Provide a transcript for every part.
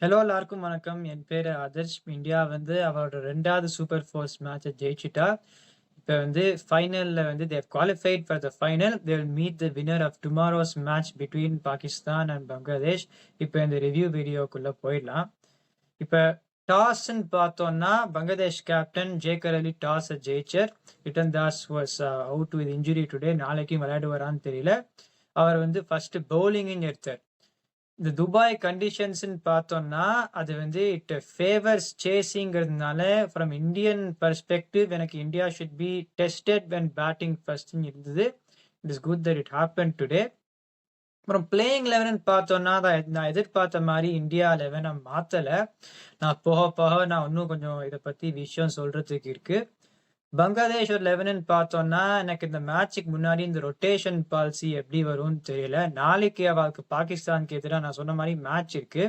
Hello எல்லாருக்கும் வணக்கம். என் பேரு ஆதர்ஷ். இந்தியா வந்து அவரோட 2வது சூப்பர் ஃபோர்ஸ் மேட்ச ஜெயிச்சுட்டா. இப்ப வந்து ஃபைனல்ல வந்து they have qualified for the final. They will meet the winner of tomorrow's match between Pakistan and Bangladesh. இப்ப இந்த ரிவ்யூ வீடியோக்குள்ள போயிடலாம். இப்ப டாஸ்ன்னு பார்த்தோம்னா பங்களாதேஷ் கேப்டன் ஜேகர் அலி டாஸை ஜெயிச்சார். Litton Das was out with injury today. நாளைக்கும் விளையாடுவாரான்னு தெரியல. அவர் வந்து ஃபர்ஸ்ட் பவுலிங்னு எடுத்தார். இந்த துபாய் கண்டிஷன்ஸ்ன்னு பார்த்தோம்னா அது வந்து இட் ஃபேவர்ஸ் சேசிங்கிறதுனால ஃப்ரம் இந்தியன் பெர்ஸ்பெக்டிவ் எனக்கு India should be tested when batting ஃபர்ஸ்ட்னு இருந்தது. It is good that it happen today. அப்புறம் பிளேயிங் லெவன் பார்த்தோம்னா நான் எதிர்பார்த்த மாதிரி இந்தியா லெவனை மாத்தலை. நான் போக போக நான் இன்னும் கொஞ்சம் இதை பத்தி விஷயம் சொல்றதுக்கு இருக்கு. பங்களாதேஷ் ஒரு 11 பார்த்தோம்னா எனக்கு இந்த மேட்சுக்கு முன்னாடி இந்த ரொட்டேஷன் பாலிசி எப்படி வரும்னு தெரியல. நாளைக்கு அவளுக்கு பாகிஸ்தானுக்கு எதிராக நான் சொன்ன மாதிரி மேட்ச் இருக்கு.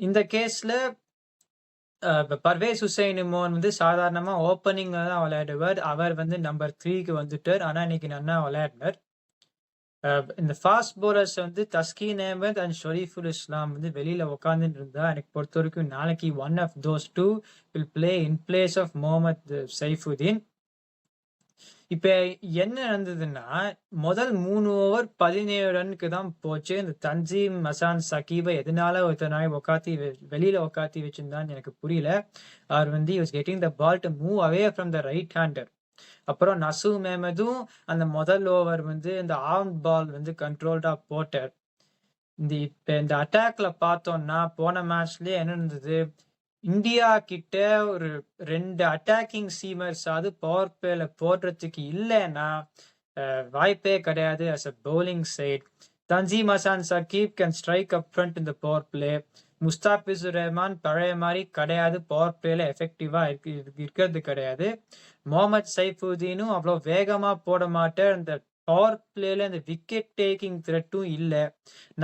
இந்த கேஸ்ல பர்வேஸ் ஹுசைன் இமான் வந்து சாதாரணமா ஓப்பனிங்ல தான் விளையாடுவார். அவர் வந்து நம்பர் 3க்கு வந்துட்டார். ஆனா இன்னைக்கு நல்லா விளையாடினார். இந்த ஃபாஸ்ட் போலர்ஸ் வந்து தஸ்கீன் அஹமத் அண்ட் ஷரீஃபுல் இஸ்லாம் வந்து வெளியில உட்காந்துட்டு இருந்தா எனக்கு பொறுத்த வரைக்கும் நாளைக்கு one of those two will play in place of Mohammad Saifuddin. இப்ப என்ன நடந்ததுன்னா முதல் 3 ஓவர் 17 ரன்னுக்கு தான் போச்சு. இந்த தன்சீம் மசான் சகீபை எதனால ஒருத்தனாய் வெளியில உக்காத்தி வச்சிருந்தான்னு எனக்கு புரியல. அவர் வந்து was getting the ball to move away from the right hander. அப்புறம் நசூம் அஹமதும் அந்த முதல் ஓவர் வந்து இந்த ஆர்ம் பால் வந்து கண்ட்ரோல்டா போட்டார். இப்ப இந்த அட்டாக்ல பார்த்தோம்னா போன மேட்ச்லயே என்ன இருந்தது, இந்தியா கிட்ட ஒரு 2 அட்டாக்கிங் சீமர்ஸ் அது பவர் பிளேல போடுறதுக்கு இல்லைன்னா வாய்ப்பே கிடையாது. As a bowling side Tanzim Hasan Sakib can strike up front இந்த பவர் பிளே. முஸ்தாபிசுர் ரஹ்மான் பழைய மாதிரி கிடையாது, பவர் பிளேல எஃபெக்டிவா இருக்கிறது கிடையாது. முகமது சைஃபுதீனும் அவ்வளோ வேகமா போட மாட்டார். அந்த பவர் பிளேல அந்த விக்கெட் டேக்கிங் த்ரெட்டும் இல்லை.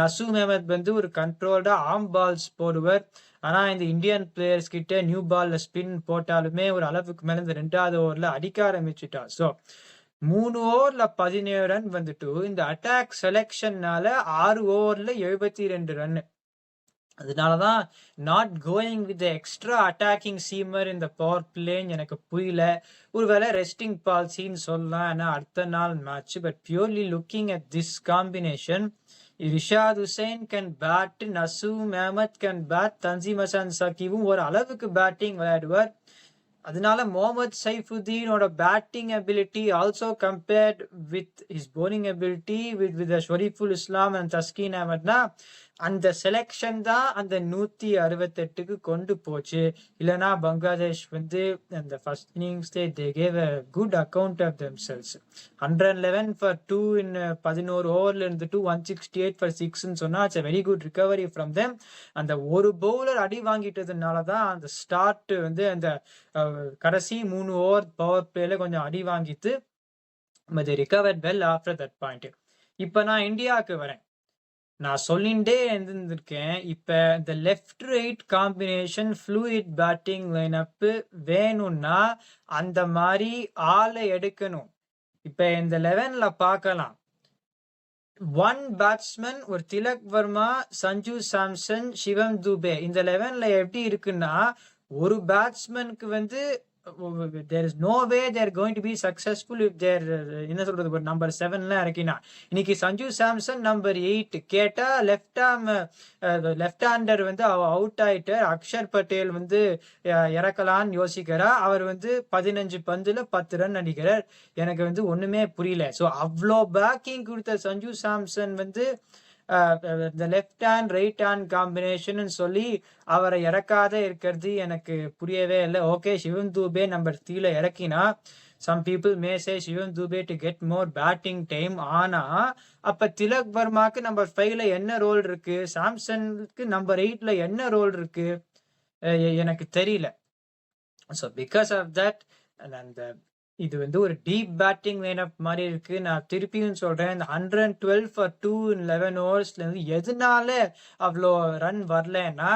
நசூம் அஹமத் வந்து ஒரு கண்ட்ரோல்டா ஆர்ம் பால்ஸ் போடுவர். ஆனா இந்த இந்தியன் பிளேயர்ஸ் கிட்ட நியூ பால்ல ஸ்பின் போட்டாலுமே ஒரு அளவுக்கு மேல இந்த 2வது ஓவர்ல அடிக்க ஆரம்பிச்சுட்டா. ஸோ 3 ஓவர்ல 17 ரன் வந்துட்டு இந்த அட்டாக் செலெக்ஷன்னால 6 ஓவர்ல 72 ரன். அதனாலதான் not going with extra attacking seamer இந்த பவர் பிளேன்னு எனக்கு புரியல. ஒருவேளை ரெஸ்டிங் பால்சின்னு சொல்லலாம், ஏன்னா அடுத்த நாள் match. But purely looking at this combination, Rishad Hossain can bat, Nasum Ahmed can bat, Tanzim Hasan சகீவும் ஒரு அளவுக்கு பேட்டிங் விளையாடுவார். அதனால முகமது சைஃபுதீனோட batting ability also compared with his bowling ability with Shoriful Islam and Taskin அஹமத்னா அந்த செலெக்ஷன் தான் அந்த 168க்கு கொண்டு போச்சு. இல்லைன்னா பங்களாதேஷ் வந்து அந்த ஃபர்ஸ்ட் இன்னிங்ஸ்லே they gave a good account of themselves. 111 for 2 in 11 ஓவர்ல இருந்துட்டு 168 ஃபார் 6ன்னு சொன்னா it's very good recovery from them. அந்த ஒரு பவுலர் அடி வாங்கிட்டதுனால தான் அந்த ஸ்டார்ட் வந்து அந்த கடைசி 3 ஓவர் பவர் பிளேல கொஞ்சம் அடி வாங்கிட்டு they recovered well after that point. இப்ப நான் இந்தியாவுக்கு வரேன். நான் சொல்லிண்டே இருந்திருக்கேன். இப்ப இந்த left right combination fluid batting lineup வேணும்னா அந்த மாதிரி ஆளை எடுக்கணும். இப்ப இந்த 11ல பார்க்கலாம். 1 பேட்ஸ்மேன் ஒரு திலக் வர்மா, சஞ்சு சாம்சன், சிவம் துபே. இந்த 11ல எப்படி இருக்குன்னா ஒரு பேட்ஸ்மேனுக்கு வந்து there is no way they are going to be successful if they are என்ன சொல்றது நம்பர் 7ல இறக்கினா. இன்னைக்கு சஞ்சு சாம்சன் நம்பர் 8 கேட்டா லெஃப்ட் ஹேண்டர் வந்து அவுட் ஆயிட்டு அக்ஷர் பட்டேல் வந்து இறக்கலான்னு யோசிக்கிறா. அவர் வந்து 15 பந்துல 10 ரன் அடிக்கிறார். எனக்கு வந்து ஒண்ணுமே புரியல. ஸோ அவ்வளோ பேக்கிங் கொடுத்த சஞ்சு சாம்சன் வந்து இந்த left hand right hand combination சொல்லி அவரை இறக்காத இருக்கிறது எனக்கு புரியவே இல்லை. ஓகே, சிவம் தூபே நம்பர் 3ல இறக்கினா some people may say Shivam Dube to get more batting time. ஆனா அப்ப திலக் வர்மாக்கு நம்பர் 5ல என்ன ரோல் இருக்கு, சாம்சனுக்கு நம்பர் 8ல என்ன ரோல் இருக்கு எனக்கு தெரியல. ஸோ பிகாஸ் ஆஃப் தட் அந்த இது வந்து ஒரு டீப் பேட்டிங் லைனப் மாதிரி இருக்கு. நான் திருப்பியும் சொல்றேன், இந்த 112 ஃபார் 2 in 11 ஓவர்ஸ்ல இருந்து எதனால அவ்வளோ ரன் வரலன்னா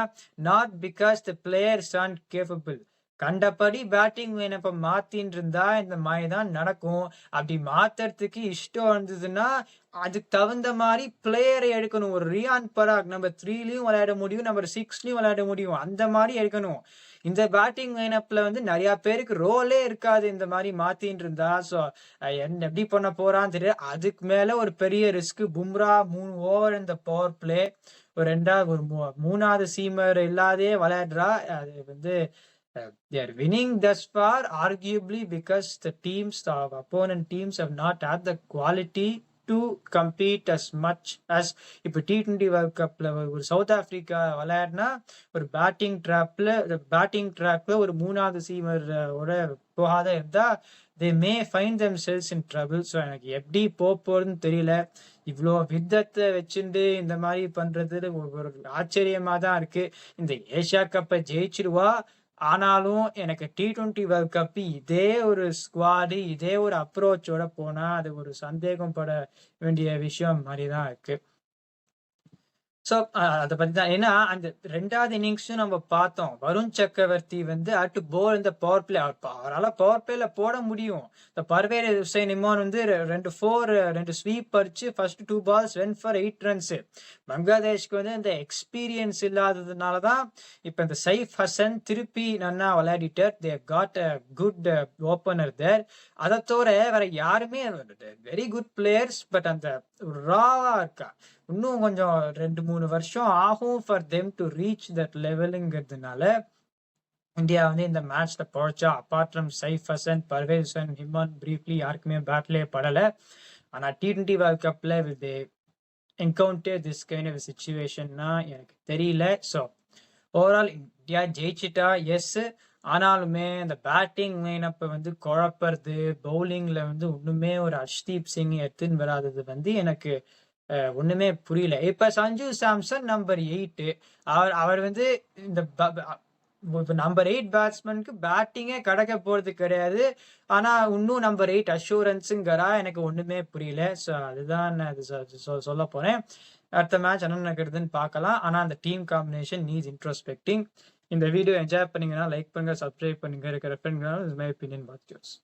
not because the players are capable. கண்டபடி பேட்டிங் லைனப்ப மாத்தின்னு இருந்தா இந்த மாதிரி தான் நடக்கும். அப்படி மாத்துறதுக்கு இஷ்டம் இருந்ததுன்னா, அதுக்கு தகுந்த மாரி பிளேயரை எடுக்கணும். ஒரு ரியான் பராக் நம்பர் 3லயும் விளையாட முடியும், நம்பர் 6லயும் விளையாட முடியும். அந்த மாரி எடுக்கணும். இந்த பேட்டிங் லைனப்ல வந்து நெறைய பேருக்கு ரோலே இருக்காது இந்த மாரி மாத்தின்னு இருந்தா. ஸோ எப்படி பண்ண போறான்னு தெரியாது. அதுக்கு மேல ஒரு பெரிய ரிஸ்க். பும்ரா 3 ஓவர் இந்த பவர் பிளே. ஒரு 3வது சீமர் இல்லாதயே விளையாடுறா. அது வந்து they are winning thus far arguably because the opponent teams have not had the quality to compete as much as இப்போ T20 வேர்ல்ட் கப்ல ஒரு சவுத் ஆப்பிரிக்கா விளையாடினா ஒரு பேட்டிங் ட்ராக்ல ஒரு 3வது சீமர் ஓட போகாத இருந்தா they may find themselves in trouble. So எனக்கு எப்படி போறதுன்னு தெரியல. இவ்வளோ வித்தத்தை வச்சுட்டு இந்த மாதிரி பண்றது ஒரு ஆச்சரியமா தான் இருக்கு. இந்த ஏசியா கப்பை ஜெயிச்சிருவா. ஆனாலும் எனக்கு T20 வேர்ல்ட் கப் இதே ஒரு ஸ்குவாடு, இதே ஒரு அப்ரோச்சோட போனா அது ஒரு சந்தேகம் பட வேண்டிய விஷயம் மாதிரிதான் இருக்கு. ஸோ அதை பத்தி தான். ஏன்னா அந்த 2வது இன்னிங்ஸும் நம்ம பார்த்தோம். வருண் சக்கரவர்த்தி வந்து அட் போல் இந்த பவர் பிளே அவரால் பவர் பிளேல போட முடியும். இந்த பர்வேஸ் ஹுசைன் இமான் வந்து 2 ஸ்வீப் அடிச்சு first 2 balls went for 8 runs. பங்களாதேஷ்க்கு வந்து இந்த எக்ஸ்பீரியன்ஸ் இல்லாததுனால தான் இப்போ இந்த சைஃப் ஹசன் திருப்பி நன்னா விளையாடிட்டார். They got a good opener there. அதை தவிர வேற யாருமே வெரி குட் பிளேயர்ஸ். பட் அந்த ராவா இருக்கா. இன்னும் கொஞ்சம் 2-3 வருஷம் ஆகும் for them to reach that லெவலுங்கிறதுனால இந்தியா வந்து இந்த மேட்ச்ல பொழைச்சா. Apart from Saif Hassan, Parvez Hossain, Emon briefly யாருக்குமே பேட்லேயே படலை. ஆனால் T20 வேர்ல்ட் கப்ல with encounter this kind of சிச்சுவேஷன்னா எனக்கு தெரியல. ஸோ ஓவரால் இந்தியா ஜெயிச்சிட்டா எஸ். ஆனாலுமே இந்த பேட்டிங் லைனப்பை வந்து குழப்பறது, பவுலிங்ல வந்து ஒண்ணுமே ஒரு ஹர்ஷ்தீப் சிங் எடுத்துன்னு வராதது வந்து எனக்கு ஒண்ணுமே புரியல. இப்ப சஞ்சு சாம்சன் நம்பர் 8 அவர் வந்து இந்த நம்பர் 8 பேட்ஸ்மேனுக்கு பேட்டிங்கே கிடைக்க போறது கிடையாது. ஆனா இன்னும் நம்பர் 8 அஷூரன்ஸுங்கிறா எனக்கு ஒண்ணுமே புரியல. ஸோ அதுதான் சொல்ல போறேன். அடுத்த மேட்ச் என்ன நடக்குதுன்னு பார்க்கலாம். ஆனா அந்த டீம் காம்பினேஷன் நீஸ் இன்ட்ரோஸ்பெக்டிங். இந்த வீடியோ என்ஜாய் பண்ணீங்கன்னா லைக் பண்ணுங்க, சப்ஸ்கிரைப் பண்ணுங்க. இருக்கிற ஃப்ரெண்ட்ஸ் மை ஒப்பீனியன் பாத் யோர்ஸ்.